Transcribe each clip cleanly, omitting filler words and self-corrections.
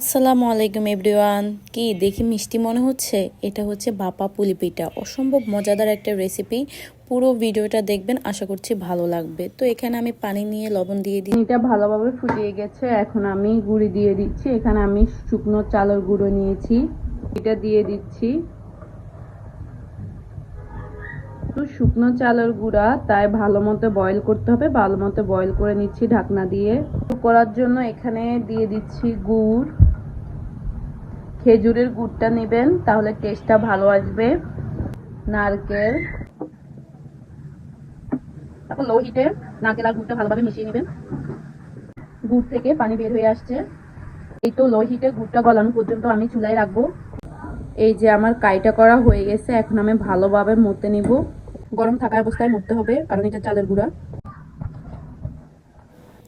আসসালামু আলাইকুম এভরিওয়ান। কি দেখি মিষ্টি মনে হচ্ছে? এটা হচ্ছে ভাপা পুলি পিঠা। অসম্ভব মজাদার একটা রেসিপি। পুরো ভিডিওটা দেখবেন, আশা করছি ভালো লাগবে। তো এখানে আমি পানি নিয়ে লবণ দিয়ে দিই। পানিটা ভালোভাবে ফুটিয়ে গেছে, এখন আমি গুঁড়ি দিয়ে দিচ্ছি। এখানে আমি শুকনো চালের গুঁড়ো নিয়েছি, এটা দিয়ে দিচ্ছি। তো শুকনো চালের গুঁড়া, তাই ভালো মতো বয়েল করতে হবে। ভালো মতো বয়েল করে নিচ্ছি ঢাকনা দিয়ে। করার জন্য এখানে দিয়ে দিচ্ছি গুড়। খেজুরের গুড়টা নেবেন, তাহলে টেস্টটা ভালো আসবে। নারকেল, তারপর লো হিটে নারকেল আর গুড়টা ভালোভাবে মিশিয়ে নেবেন। গুড় থেকে পানি বের হয়ে আসছে। এই তো লো হিটে গুড়টা গলানো পর্যন্ত আমি চুলায় রাখবো। এই যে আমার কাইটা করা হয়ে গেছে, এখন আমি ভালোভাবে মতে নিব। গরম থাকা অবস্থায় মরতে হবে, কারণ এটা চালের গুঁড়া।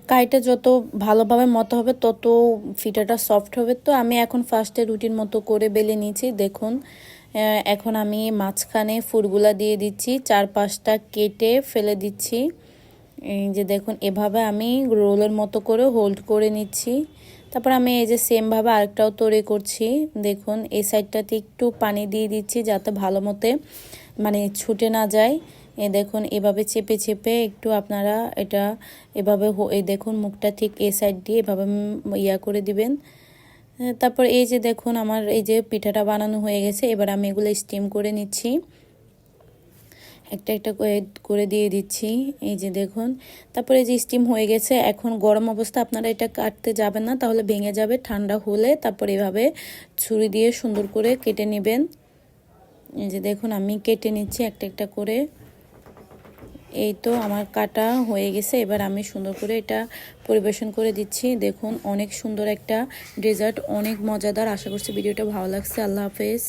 কাইটা যত ভালোভাবে মতো হবে তত পিঠাটা সফট হবে। তো আমি এখন ফার্স্টে রুটির মতো করে বেলে নিয়েছি। দেখুন, এখন আমি মাঝখানে ফুলগুলা দিয়ে দিচ্ছি, 4-5টা কেটে ফেলে দিচ্ছি। এই যে দেখুন, এভাবে আমি রোলের মতো করে হোল্ড করে নিচ্ছি। তারপর আমি এই যে সেমভাবে আরেকটাও তৈরি করছি। দেখুন, এই সাইডটাতে একটু পানি দিয়ে দিচ্ছি যাতে ভালো মতে ছুটে না যায়। এই দেখুন, এভাবে চেপে চেপে একটু আপনারা এটা এভাবে এই দেখুন, মুখটা ঠিক এই সাইড দিয়ে এভাবে ইয়া করে দিবেন। তারপর এই যে দেখুন, আমার এই যে পিঠাটা বানানো হয়ে গেছে। এবার আমি এগুলো স্টিম করে নিচ্ছি, একটা একটা করে দিয়ে দিচ্ছি। এই যে দেখুন, তারপরে এই যে স্টিম হয়ে গেছে। এখন গরম অবস্থা আপনারা এটা কাটতে যাবেন না, তাহলে ভেঙে যাবে। ঠান্ডা হলে তারপর এভাবে ছুরি দিয়ে সুন্দর করে কেটে নেবেন। এই যে দেখুন, আমি কেটে নিচ্ছি একটা একটা করে। এই তো আমার কাটা হয়ে গেছে। এবার আমি সুন্দর করে এটা পরিবেশন করে দিচ্ছি। দেখুন, অনেক সুন্দর একটা ডেজার্ট, অনেক মজাদার। আশা করছি ভিডিওটা ভালো লাগছে। আল্লাহ হাফেজ।